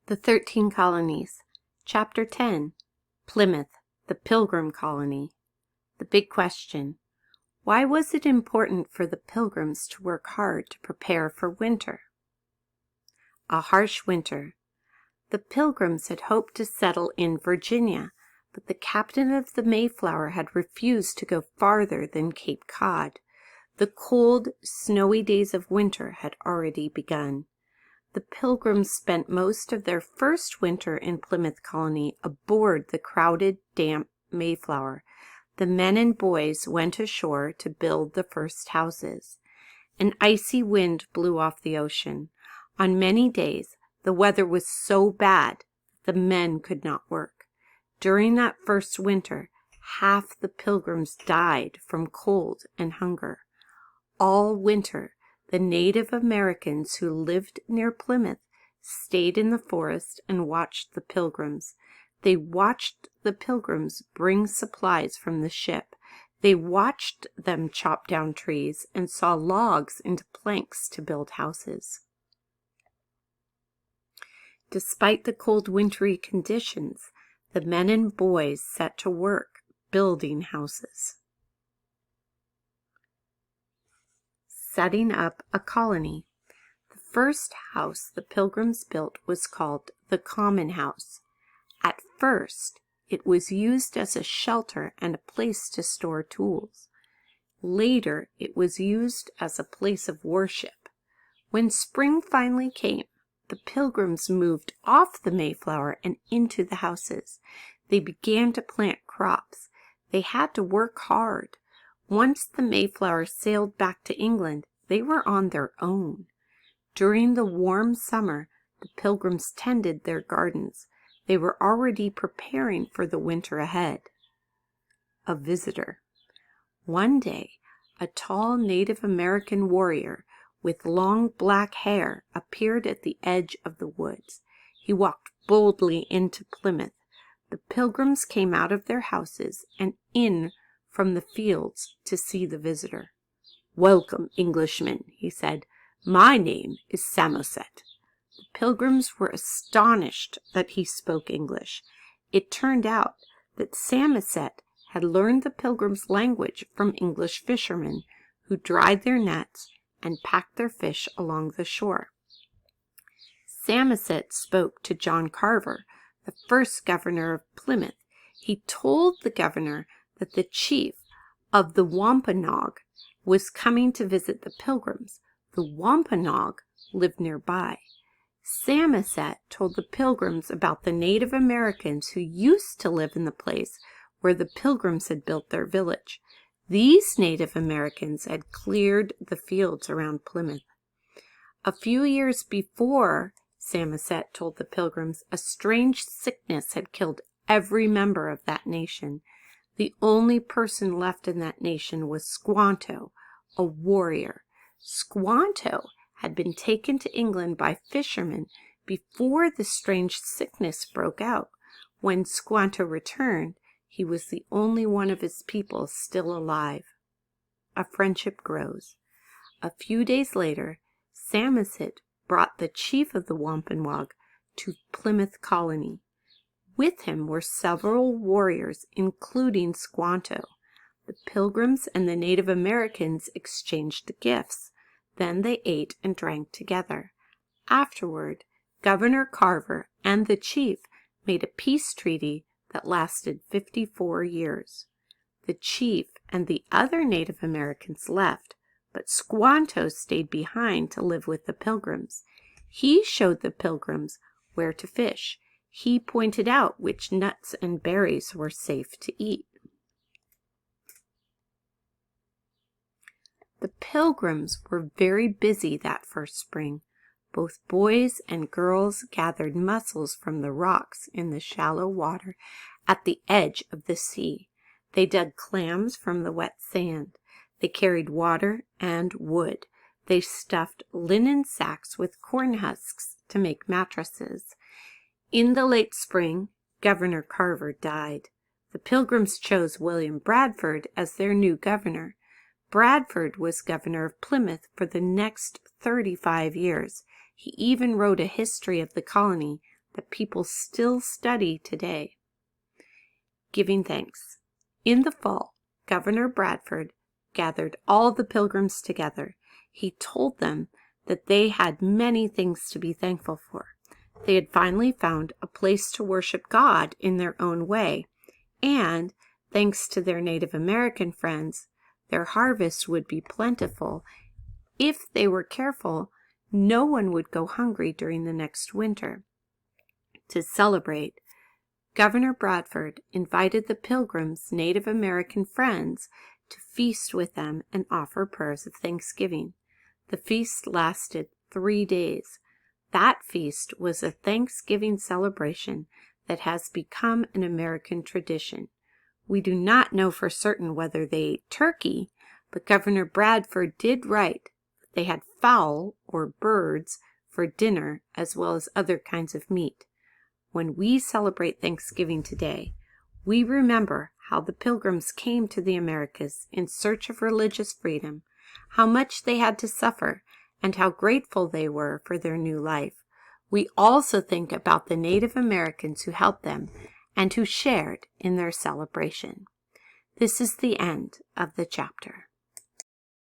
The 13 Colonies. Chapter 10. Plymouth, the Pilgrim Colony. The big question. Why was it important for the Pilgrims to work hard to prepare for winter? A harsh winter. The Pilgrims had hoped to settle in Virginia, but the captain of the Mayflower had refused to go farther than Cape Cod. The cold, snowy days of winter had already begun. The Pilgrims spent most of their first winter in Plymouth Colony aboard the crowded, damp Mayflower. The men and boys went ashore to build the first houses. An icy wind blew off the ocean. On many days, the weather was so bad that the men could not work. During that first winter, half the Pilgrims died from cold and hunger. All winter, the Native Americans who lived near Plymouth stayed in the forest and watched the Pilgrims. They watched the Pilgrims bring supplies from the ship. They watched them chop down trees and saw logs into planks to build houses. Despite the cold wintry conditions, the men and boys set to work building houses. Setting up a colony. The first house the Pilgrims built was called the Common House. At first, it was used as a shelter and a place to store tools. Later, it was used as a place of worship. When spring finally came, the Pilgrims moved off the Mayflower and into the houses. They began to plant crops. They had to work hard. Once the Mayflower sailed back to England, they were on their own. During the warm summer, the Pilgrims tended their gardens. They were already preparing for the winter ahead. A visitor. One day, a tall Native American warrior with long black hair appeared at the edge of the woods. He walked boldly into Plymouth. The Pilgrims came out of their houses and in from the fields to see the visitor. "Welcome, Englishman," he said. "My name is Samoset." The Pilgrims were astonished that he spoke English. It turned out that Samoset had learned the Pilgrims' language from English fishermen who dried their nets and packed their fish along the shore. Samoset spoke to John Carver, the first governor of Plymouth. He told the governor that the chief of the Wampanoag was coming to visit the Pilgrims. The Wampanoag lived nearby. Samoset told the Pilgrims about the Native Americans who used to live in the place where the Pilgrims had built their village. These Native Americans had cleared the fields around Plymouth. A few years before, Samoset told the Pilgrims, a strange sickness had killed every member of that nation. The only person left in that nation was Squanto, a warrior. Squanto had been taken to England by fishermen before the strange sickness broke out. When Squanto returned, he was the only one of his people still alive. A friendship grows. A few days later, Samoset brought the chief of the Wampanoag to Plymouth Colony. With him were several warriors, including Squanto. The Pilgrims and the Native Americans exchanged gifts. Then they ate and drank together. Afterward, Governor Carver and the chief made a peace treaty that lasted 54 years. The chief and the other Native Americans left, but Squanto stayed behind to live with the Pilgrims. He showed the Pilgrims where to fish. He pointed out which nuts and berries were safe to eat. The Pilgrims were very busy that first spring. Both boys and girls gathered mussels from the rocks in the shallow water at the edge of the sea. They dug clams from the wet sand. They carried water and wood. They stuffed linen sacks with corn husks to make mattresses. In the late spring, Governor Carver died. The Pilgrims chose William Bradford as their new governor. Bradford was governor of Plymouth for the next 35 years. He even wrote a history of the colony that people still study today. Giving thanks. In the fall, Governor Bradford gathered all the Pilgrims together. He told them that they had many things to be thankful for. They had finally found a place to worship God in their own way, and, thanks to their Native American friends, their harvest would be plentiful. If they were careful, no one would go hungry during the next winter. To celebrate, Governor Bradford invited the Pilgrims' Native American friends to feast with them and offer prayers of thanksgiving. The feast lasted 3 days. That feast was a Thanksgiving celebration that has become an American tradition. We do not know for certain whether they ate turkey, but Governor Bradford did write that they had fowl or birds for dinner as well as other kinds of meat. When we celebrate Thanksgiving today, we remember how the Pilgrims came to the Americas in search of religious freedom, how much they had to suffer, and how grateful they were for their new life. We also think about the Native Americans who helped them and who shared in their celebration. This is the end of the chapter.